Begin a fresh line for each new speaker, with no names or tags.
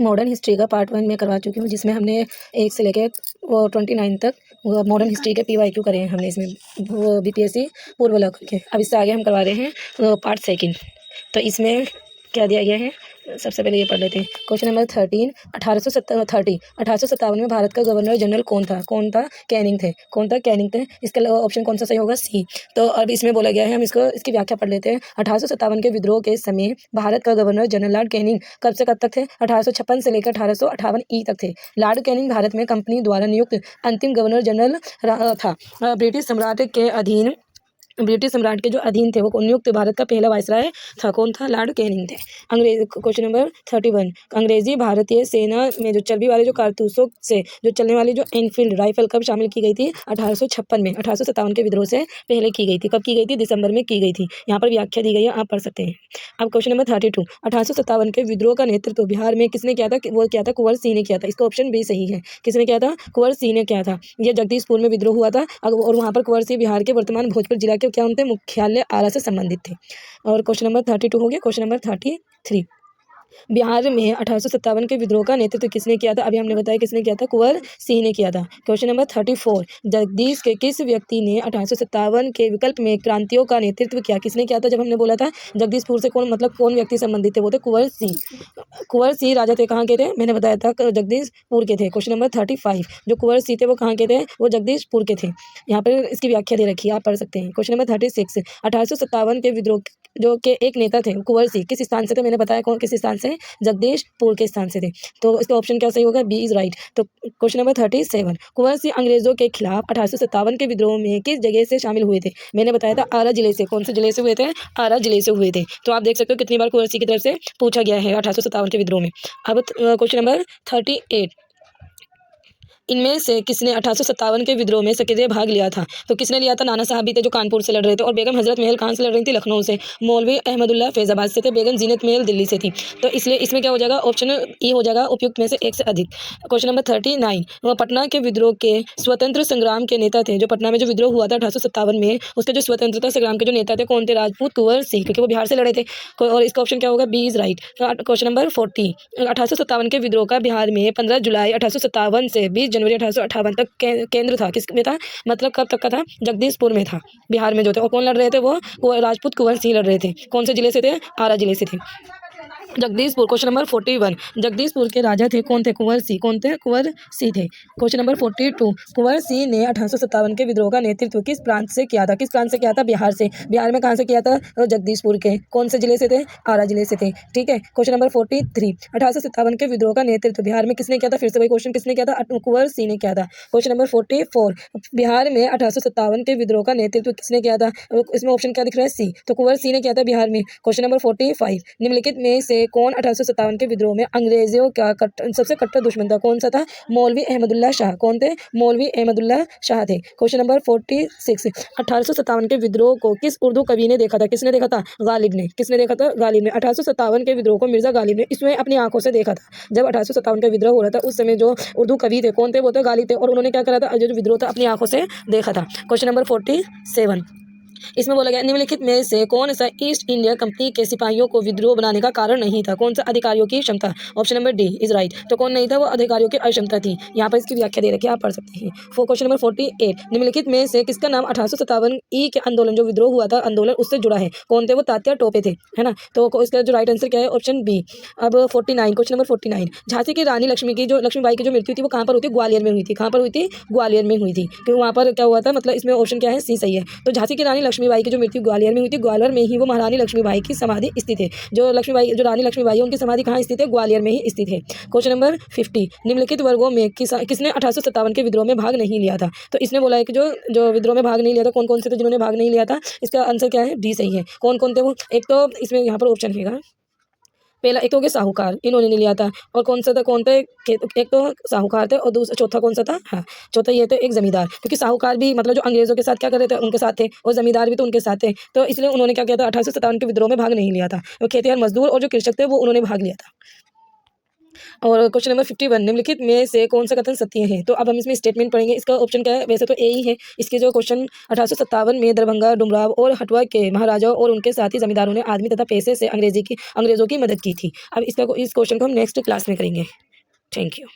Modern history का part 1 में करवा चुकी हूँ, जिसमें हमने 1 से लेकर 29 तक मॉडर्न हिस्ट्री के PYQ करे हैं हमने इसमें, वो BPSC पूर्व लक्ष्य के। अब इससे आगे हम करवा रहे हैं पार्ट 2। तो इसमें क्या दिया गया है, सबसे पहले ये पढ़ लेते हैं। क्वेश्चन नंबर 13, 1857 में भारत का गवर्नर जनरल कौन था? कैनिंग थे। इसका ऑप्शन कौन सा सही होगा? सी। तो अब इसमें बोला गया है, हम इसकी व्याख्या पढ़ लेते हैं। 1857 के विद्रोह के समय भारत का गवर्नर जनरल लॉर्ड कैनिंग कब से कब तक थे? 1856 से लेकर 1858 ई तक थे। लॉर्ड कैनिंग भारत में कंपनी द्वारा नियुक्त अंतिम गवर्नर जनरल था। ब्रिटिश सम्राट के जो अधीन थे वो नियुक्त भारत का पहला वायसराय था। कौन था? लॉर्ड कैनिंग थे। क्वेश्चन नंबर 31, अंग्रेजी भारतीय सेना में जो चर्बी वाले जो कारतूसों से जो चलने वाली जो एनफील्ड राइफल कब शामिल की गई थी? 1856 में। 1857 के विद्रोह से पहले की गई थी। कब की गई थी? दिसंबर में की गई थी। यहाँ पर व्याख्या दी गई है, आप पढ़ सकते हैं। अब क्वेश्चन नंबर 32, 1857 के विद्रोह का नेतृत्व बिहार में किसने किया था? वो क्या था? कुंवर सिंह ने किया था। इसका ऑप्शन बी सही है। किसने किया था? कुंवर सिंह ने किया था। यह जगदीशपुर में विद्रोह हुआ था और वहाँ पर कुंवर सिंह बिहार के वर्तमान भोजपुर जिला के क्या उनके मुख्यालय आरा से संबंधित थे। और क्वेश्चन नंबर 32 हो गया। क्वेश्चन नंबर 33, बिहार में 1857 के विद्रोह का नेतृत्व किसने किया था? अभी हमने बताया किसने किया था? कुंवर सिंह ने किया था। क्वेश्चन नंबर 34, जगदीश के किस व्यक्ति ने 1857 के विकल्प में क्रांतियों का नेतृत्व किया? किसने किया था? जब हमने बोला था जगदीशपुर से कौन व्यक्ति संबंधित थे? वो थे कुंवर सिंह। कुंवर सिंह राजा थे, कहाँ के थे? मैंने बताया था जगदीशपुर के थे। क्वेश्चन नंबर 35, जो कुंवर सिंह थे वो कहाँ के थे? वो जगदीशपुर के थे। यहाँ पर इसकी व्याख्या दे रखी है, आप पढ़ सकते हैं। क्वेश्चन नंबर 36, 1857 के विद्रोह जो के एक नेता थे कुंवर सिंह, किस स्थान से थे? मैंने बताया कौन किस स्थान से? जगदीशपुर के स्थान से थे। तो इसका ऑप्शन क्या सही होगा? B is right. तो क्वेश्चन नंबर 37, कुंवर सिंह अंग्रेजों के खिलाफ 1857 के विद्रोह में किस जगह से शामिल हुए थे? मैंने बताया था आरा जिले से। कौन से जिले से हुए थे? आरा जिले से हुए थे। तो आप देख सकते हो कितनी बार कुंवर सिंह की तरफ से पूछा गया है 1857 के विद्रोह में। अब क्वेश्चन नंबर 38, इनमें से किसने 1857 के विद्रोह में सक्रिय भाग लिया था? तो किसने लिया था? नाना साहब भी थे जो कानपुर से लड़ रहे थे, और बेगम हजरत महल कहाँ से लड़ रही थी? लखनऊ से। मौलवी अहमदुल्ला फैजाबाद से थे, बेगम जीनत महल दिल्ली से थी। तो इसलिए इसमें क्या हो जाएगा? ऑप्शन ई हो जाएगा, उपयुक्त में से एक से अधिक। क्वेश्चन नंबर 39, वह पटना के विद्रोह के स्वतंत्र संग्राम के नेता थे। जो पटना में जो विद्रोह हुआ था 1857 में, उसके जो स्वतंत्रता संग्राम के जो नेता थे कौन थे? राजपूत कुंवर सिंह, क्योंकि वो बिहार से लड़े थे। और इसका ऑप्शन क्या होगा? B is right. Question number 40, 1857 के विद्रोह का बिहार में 15 जुलाई 1857 से 20 जनवरी 1858 तक केंद्र था। किस में था? मतलब कब तक का था? जगदीशपुर में था, बिहार में जो थे। और कौन लड़ रहे थे? वो राजपूत कुंवर सिंह लड़ रहे थे। कौन से जिले से थे? आरा जिले से थे। जगदीशपुर। क्वेश्चन नंबर 41, जगदीशपुर के राजा थे कौन थे? कुंवर सिंह। कौन थे? कुंवर सिंह थे। क्वेश्चन नंबर 42, कुंवर सिंह ने 1857 के विद्रोह का नेतृत्व किस प्रांत से किया था? किस प्रांत से किया था? बिहार से। बिहार में कहाँ से किया था? जगदीशपुर के। कौन से जिले से थे? आरा जिले से थे। ठीक है। क्वेश्चन नंबर 43, 1857 के विद्रोह का नेतृत्व बिहार में किसने किया था? फिर से वही क्वेश्चन, किसने किया था? कुंवर सिंह ने किया था। क्वेश्चन नंबर 44, बिहार में 1857 के विद्रोह का नेतृत्व किसने किया था? इसमें ऑप्शन क्या दिख रहा है? सी। तो कुंवर सिंह ने किया था बिहार में। क्वेश्चन नंबर 45, निम्नलिखित में से कौन 1857 के विद्रोह में अंग्रेजों का सबसे कट्टर दुश्मन था? कौन सा था? मौलवी अहमदुल्ला शाह। कौन थे? मौलवी अहमदुल्ला शाह थे। क्वेश्चन नंबर 46, 1857 के विद्रोह को किस उर्दू कवि ने देखा था? किसने देखा था? गालिब ने। किसने देखा था? गालिब ने। 1857 के विद्रोह को मिर्जा गालिब ने इसमें अपनी आंखों से देखा था। जब 1857 का विद्रोह हो रहा था उस समय जो उर्दू कवि थे कौन थे? वो थे गालिब थे, और उन्होंने क्या करा था? जो विद्रोह था अपनी आंखों से देखा था। क्वेश्चन नंबर 47, इसमें बोला गया निम्नलिखित में से कौन सा ईस्ट इंडिया कंपनी के सिपाहियों को विद्रोह बनाने का कारण नहीं था? कौन सा? अधिकारियों की क्षमता। Option number D is right. तो कौन नहीं था? वो अधिकारियों की अक्षमता थी। यहाँ पर इसकी व्याख्या दे रखी है, आप पढ़ सकते हैं। क्वेश्चन नंबर 48, निम्नलिखित में से किसका नाम 1857 ई के आंदोलन जो विद्रोह हुआ था आंदोलन उससे जुड़ा है? कौन थे? वो तात्या टोपे थे, है ना। तो इसका जो राइट आंसर क्या है? Option B. अब 49, क्वेश्चन नंबर 49, झांसी की रानी लक्ष्मीबाई की जो मृत्यु थी वो कहाँ पर हुई थी? ग्वालियर में हुई थी। कहाँ पर हुई थी? ग्वालियर में हुई थी। क्योंकि वहाँ पर क्या हुआ था? मतलब इसमें ऑप्शन क्या है? सी सही है। तो झांसी की रानी लक्ष्मीबाई की जो मृत्यु ग्वालियर में हुई थी, ग्वालियर में ही वो महारानी लक्ष्मीबाई की समाधि स्थित है। जो रानी लक्ष्मीबाई है उनकी समाधि कहाँ स्थित है? ग्वालियर में ही स्थित है। क्वेश्चन नंबर 50, निम्नलिखित वर्गों में किसने 1857 के विद्रोह में भाग नहीं लिया था? तो इसने बोला है कि जो विद्रोह में भाग नहीं लिया था कौन कौन से थे जिन्होंने भाग नहीं लिया था? इसका आंसर क्या है? डी सही है। कौन कौन थे वो? एक तो इसमें यहाँ पर ऑप्शन रहेगा, पहला एक तो हो गया साहूकार, इन्होंने नहीं लिया था। और कौन सा था? कौन थे? एक तो साहूकार थे, और दूसरा चौथा कौन सा था? हाँ, चौथा ये थे एक जमींदार, क्योंकि साहूकार भी मतलब जो अंग्रेजों के साथ क्या कर रहे थे? उनके साथ थे, और जमींदार भी तो उनके साथ थे। तो इसलिए उन्होंने क्या किया था? 1857 के विद्रोह में भाग नहीं लिया था। वो खेतिहर मजदूर और जो कृषक थे वो उन्होंने भाग लिया था। और क्वेश्चन नंबर 51, निम्नलिखित में से कौन सा कथन सत्य है। तो अब हम इसमें स्टेटमेंट पढ़ेंगे। इसका ऑप्शन क्या है, वैसे तो ए ही है। इसके जो क्वेश्चन 1857 में दरभंगा, डुमराव और हटवा के महाराजाओं और उनके साथी जमींदारों ने आदमी तथा पैसे से अंग्रेजों की मदद की थी। अब इस क्वेश्चन को हम नेक्स्ट क्लास में करेंगे। Thank you.